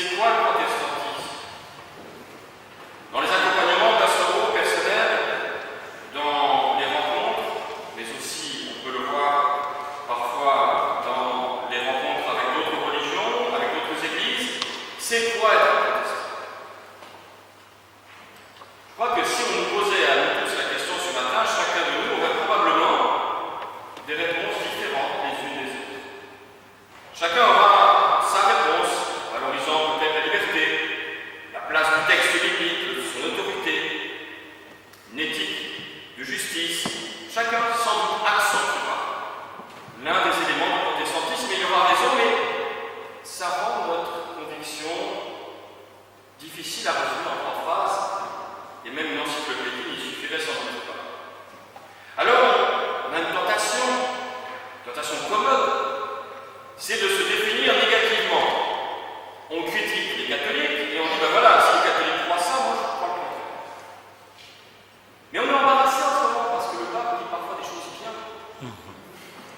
C'est quoi le protestantisme? Dans les accompagnements pastoraux personnels, dans les rencontres, mais aussi, on peut le voir parfois dans les rencontres avec d'autres religions, avec d'autres églises, c'est quoi être protestant? Je crois que si on nous posait à nous tous la question ce matin, chacun de nous aurait probablement des réponses différentes les unes des autres. Chacun aura sa réponse, valorisant peut-être la liberté, la place du texte biblique, son autorité, une éthique de justice. Chacun sans doute accentuera l'un des éléments du protestantisme, et il y aura raison, mais ça rend notre conviction difficile à résumer en 3 phrases, et même une encyclopédie n'y suffirait sans doute pas. Alors, on a une tentation commode, c'est de se définir négativement. On critique les catholiques et on dit, ben voilà, si les catholiques croient ça, moi je crois le contraire. Mais on est embarrassé en ce moment parce que le pape dit parfois des choses bien.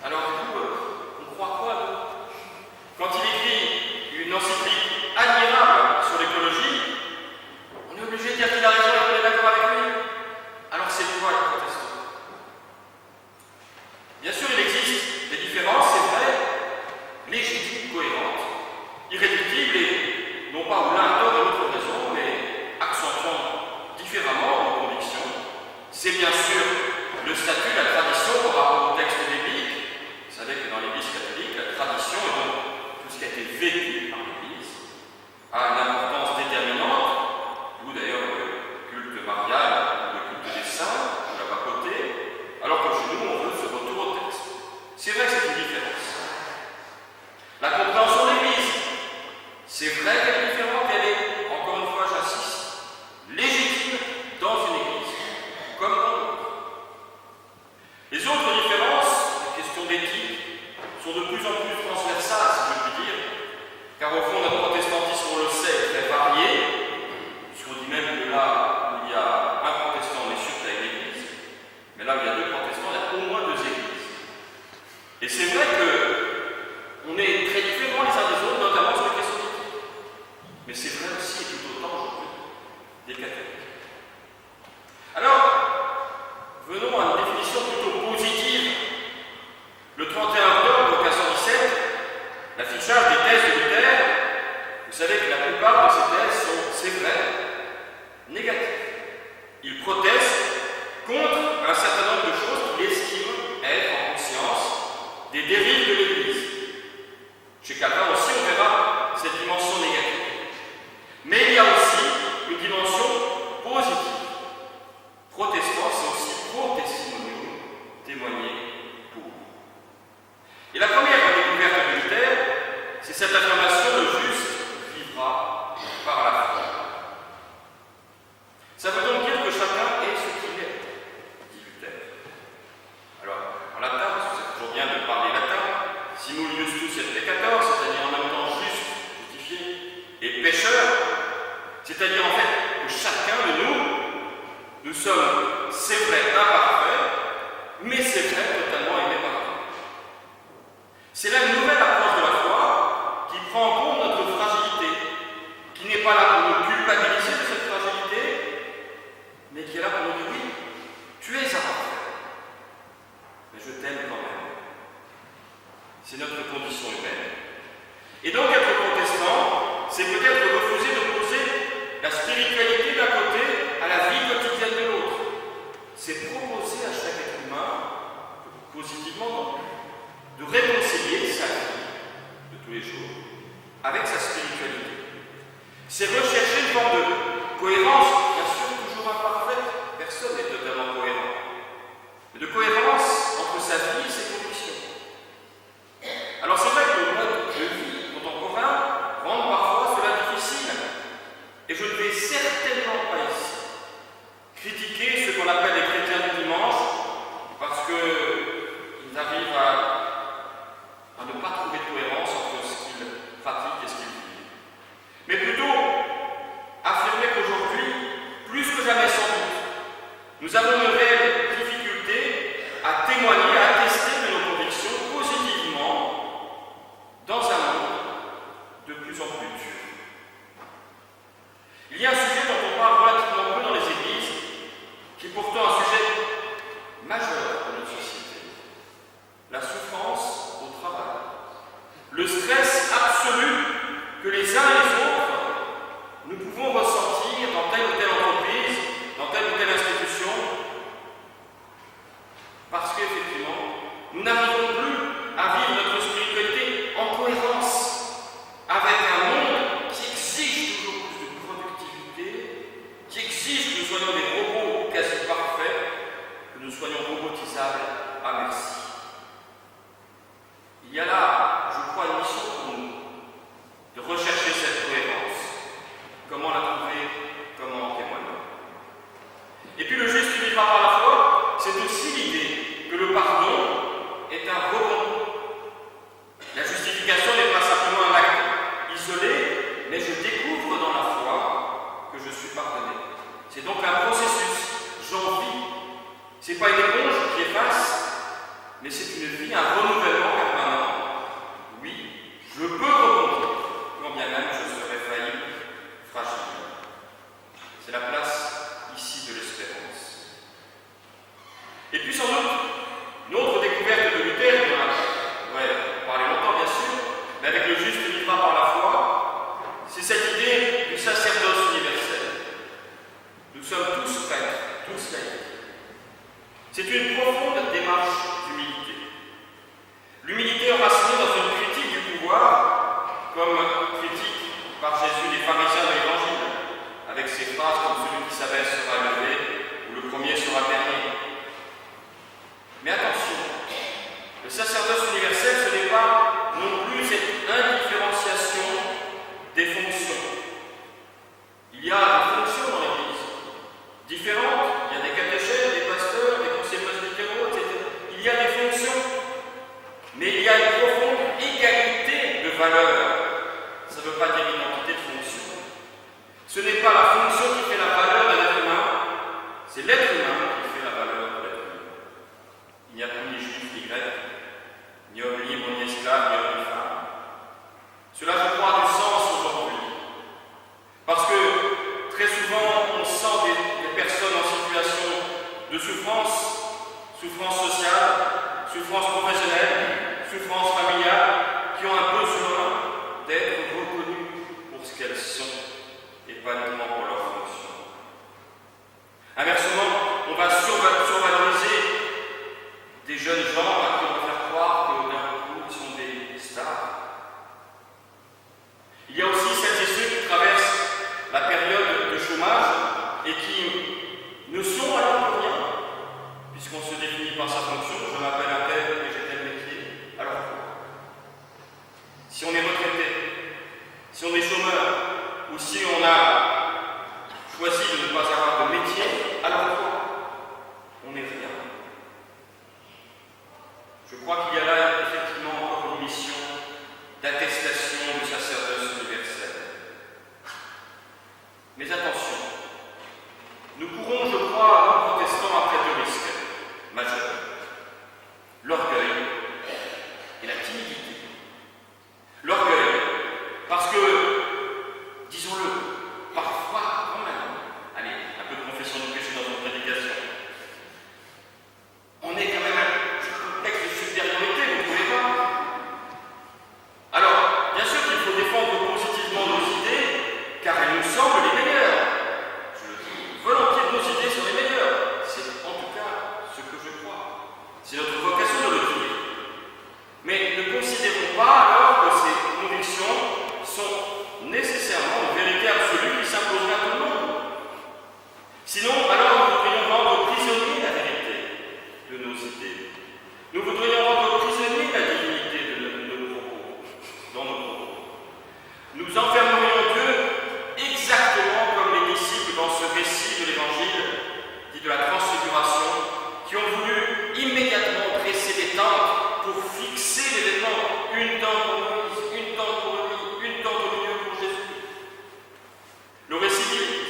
Alors du coup, on croit quoi nous? Quand il écrit une encyclique admirable sur l'écologie, on est obligé de dire qu'il a raison et qu'on est d'accord avec lui. Alors c'est quoi le protestant? Bien sûr, il existe des différences, c'est vrai, légitimes, cohérentes, irréductibles et non pas où l'un a tort et l'autre raison, mais accentuant différemment nos convictions. C'est bien sûr le statut, la tradition par rapport au texte biblique. Vous savez que dans l'Église catholique, la tradition et donc tout ce qui a été vécu par l'Église a une importance déterminante, d'où d'ailleurs le culte marial, le culte des saints, de la papauté, alors que chez nous on veut ce retour au texte. C'est vrai que c'est une différence. La compréhension de l'Église, c'est vrai qu'elle est différente, qu'elle est, encore une fois j'insiste, légitime dans une Église, comme dans l'autre. Les autres différences, les questions d'éthique, sont de plus en plus transversales, si je puis dire, car au fond notre protestantisme, on le sait, est très varié, puisqu'on dit même que là où il y a un protestant, on est sûr qu'il y a une Église, mais là où il y a 2 protestants, il y a au moins 2 églises. Et c'est vrai qu'on est très différents les uns des autres, notamment sur les questions d'éthique. Mais c'est vrai aussi et tout autant aujourd'hui des catholiques. Alors, venons à une définition plutôt positive. Le 31 octobre 1517, l'affichage des thèses de Luther, vous savez que la plupart de ces thèses sont, c'est vrai, négatives. Il proteste contre un certain nombre de choses qu'il estime être en conscience des dérives de l'Église. Chez Calvin aussi, on verra cette dimension négative. Mais il y a aussi une dimension positive. Protestant, c'est aussi pro-testimonium, témoigner pour. Et la première découverte de Luther, c'est cette affirmation: le juste vivra par la foi. Ça veut donc dire que chacun est ce qu'il est, dit Luther. Alors, en latin, parce que c'est toujours bien de parler latin, simul justus et peccator, c'est-à-dire en même temps juste, justifié, et pécheur, c'est-à-dire en fait que chacun de nous sommes, c'est vrai, imparfaits, mais c'est vrai, totalement aimés par Dieu. C'est là une nouvelle approche de la foi qui prend en compte notre fragilité, qui n'est pas là pour nous culpabiliser de cette fragilité, mais qui est là pour nous dire: oui, tu es imparfait, mais je t'aime quand même. C'est notre condition humaine. Et donc être protestant, c'est peut-être refuser d'opposer la spiritualité d'un côté à la vie quotidienne de l'autre. C'est proposer à chaque être humain, positivement, de réconcilier sa vie de tous les jours avec sa spiritualité. C'est rechercher une forme de cohérence, bien sûr toujours imparfaite, personne n'est totalement cohérent, mais de cohérence entre sa vie et ses convictions. Alors c'est vrai que le mode de vie contemporain rend parfois cela difficile, et je ne vais certainement pas ici critiquer ce qu'on appelle les chrétiens du dimanche, parce qu'ils arrivent à ne pas trouver de cohérence entre ce qu'ils pratiquent et ce qu'ils vivent. Mais plutôt affirmer qu'aujourd'hui, plus que jamais sans doute, nous avons une réelle difficulté à témoigner, à attester de nos convictions positivement dans un monde de plus en plus dur. y a un sujet dont on parle relativement peu dans les églises, qui est pourtant un sujet majeur de notre société. La souffrance au travail. Le stress absolu que les uns et les autres nous pouvons ressentir dans telle ou telle entreprise, dans telle ou telle institution, parce qu'effectivement, nous n'arrivons plus à vivre notre spiritualité en cohérence avec un monde qui exige toujours plus de productivité, qui exige que nous soyons des robots quasi parfaits, que nous soyons robotisables à merci. Il y a là, je crois, une mission pour nous, de rechercher cette cohérence. Comment la trouver, comment en témoigner. Et puis le juste vivra par la foi, c'est aussi l'idée que le pardon est un rebond. La justification n'est pas simplement un acte isolé, mais je découvre dans la foi que je suis pardonné. C'est donc un processus, j'en vis. Ce n'est pas une éponge qui efface, mais c'est une vie, un renouvellement permanent. Oui, je peux rebondir, quand bien même je serai faillible, fragile. C'est la place ici de l'espérance. Et puis sans doute, une autre découverte de Luther, on pourrait parler longtemps bien sûr, mais avec le juste vivra par la foi, c'est cette idée du sacerdoce universel. Nous sommes tous prêtres, tous laïcs. C'est une profonde démarche d'humilité. L'humilité enracinée dans une critique du pouvoir, comme critique par Jésus des pharisiens de l'Évangile, avec ces phrases comme celui qui s'abaisse sera élevé, ou le premier sera dernier. Mais attention, le sacerdoce universel, ce n'est pas non plus cette indifférenciation des fonctions. Il y a des fonctions dans l'Église, différentes. Il y a des catéchètes, des pasteurs, des conseillers presbytéraux, etc. Il y a des fonctions, mais il y a une profonde égalité de valeur. Ça ne veut pas dire identité de fonction. Ce n'est pas la fonction qui fait la valeur de l'être humain, c'est l'être humain qui fait la valeur de l'être humain. Il n'y a plus ni juif ni grec, ni homme libre, ni esclave, ni homme ni femme. Cela, je crois, a du sens aujourd'hui. Parce que très souvent, on sent des personnes en situation de souffrance, souffrance sociale, souffrance professionnelle, souffrance familiale, qui ont un besoin d'être reconnues pour ce qu'elles sont et pas uniquement pour leur fonction. Inversement, on va survaloriser des jeunes gens à qui on va faire croire que d'un coup ils sont des stars. Il y a aussi celles et ceux qui traversent la période de chômage et qui ne sont alors pour rien, puisqu'on se définit par sa fonction. Je m'appelle un tel et j'ai tel métier. Alors quoi? Si on est retraité, si on est chômeur, ou si on a choisi de ne pas avoir de métier, alors quoi? On n'est rien. Je crois qu'il y a là effectivement encore une mission d'attestation du sacerdoce universel. Mais attention, nous courons, je crois, nous protestants après deux risques majeurs. L'orgueil et la timidité. L'orgueil, parce que, disons-le, parfois quand même, allez, un peu de confession de péché dans notre prédication, on est quand même un complexe de supériorité, vous ne trouvez pas? Alors, bien sûr qu'il faut défendre positivement nos idées, car elles nous semblent les meilleures. Je le dis volontiers, nos idées sont les meilleures. C'est en tout cas ce que je crois. C'est notre vocation de le dire. Mais ne considérons pas alors que ces convictions sont nécessairement une vérité absolue qui s'imposerait à tout le monde. Sinon, alors nous voudrions rendre prisonnier la vérité de nos idées. Nous voudrions rendre prisonnier la divinité de nos propos, dans nos propos. Nous enfermerions Dieu exactement comme les disciples dans ce récit de l'Évangile, dit de la transfiguration, qui ont voulu immédiatement dresser des tentes pour fixer l'événement. Une tente pour Moïse, une tente pour Élie, une tente au milieu pour Jésus. Le récit dit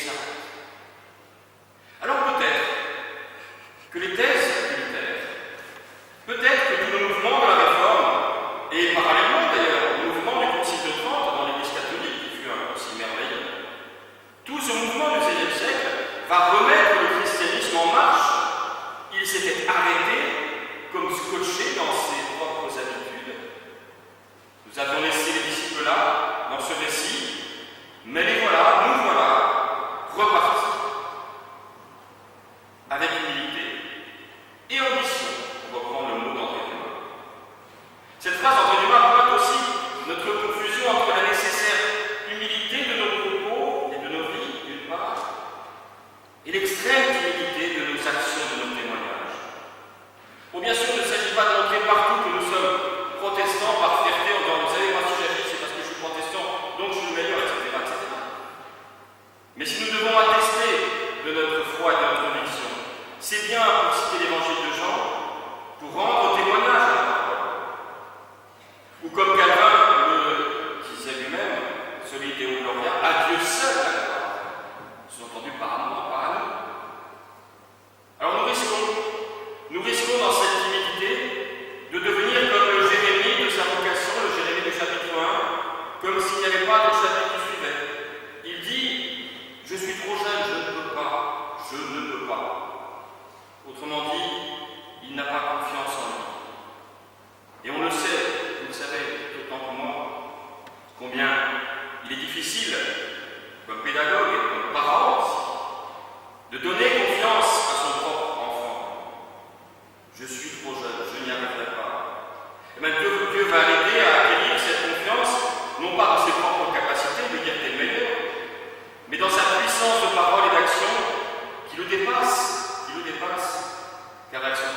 s'arrête. Alors peut-être que les thèses unitaires, peut-être que tous nos mouvements de la Réforme, et parallèlement d'ailleurs au mouvement du Concile de Trente dans l'Église catholique, qui fut un concile merveilleux, tout ce mouvement du XVIe siècle va remettre le christianisme en marche. Il s'était arrêté, comme scotché dans ses propres habitudes. Nous avions laissé les disciples là, dans ce récit, mais les voilà, nous voilà, repartis, avec humilité et ambition, pour reprendre le mot d'André Dumas. Cette phrase d'André Dumas pointe aussi notre confusion entre la nécessaire humilité de nos propos et de nos vies, d'une part, et l'extrême timidité de nos actions, de nos témoignages. Bon, bien sûr, il ne s'agit pas de montrer partout que nous sommes protestants par fierté en disant, vous savez, moi si j'agis, c'est parce que je suis protestant, donc je suis le meilleur, etc., etc. Mais si nous devons attester de notre foi et de notre conviction, c'est bien, pour citer l'évangile de Jean, pour rendre témoignage à la parole. Ou comme Calvin le disait lui-même, celui Deo Gloria, à Dieu seul la gloire. Sous-entendu par moi, par nous. Alors nous risquons dans cette timidité de devenir comme le Jérémie de sa vocation, le Jérémie du chapitre 1, comme s'il n'y avait pas de chapitre qui suivait. Il dit, je suis trop jeune, je ne peux pas, je ne peux pas. Autrement dit, il n'a pas confiance en lui. Et on le sait, vous le savez autant que moi, combien il est difficile, comme pédagogue et comme parent aussi, de donner confiance à son propre enfant. Je suis trop jeune, je n'y arriverai pas. Et bien Dieu va l'aider à acquérir cette confiance, non pas dans ses propres capacités de dire t'es le meilleur, mais dans sa puissance de parole et d'action qui le dépasse, car l'action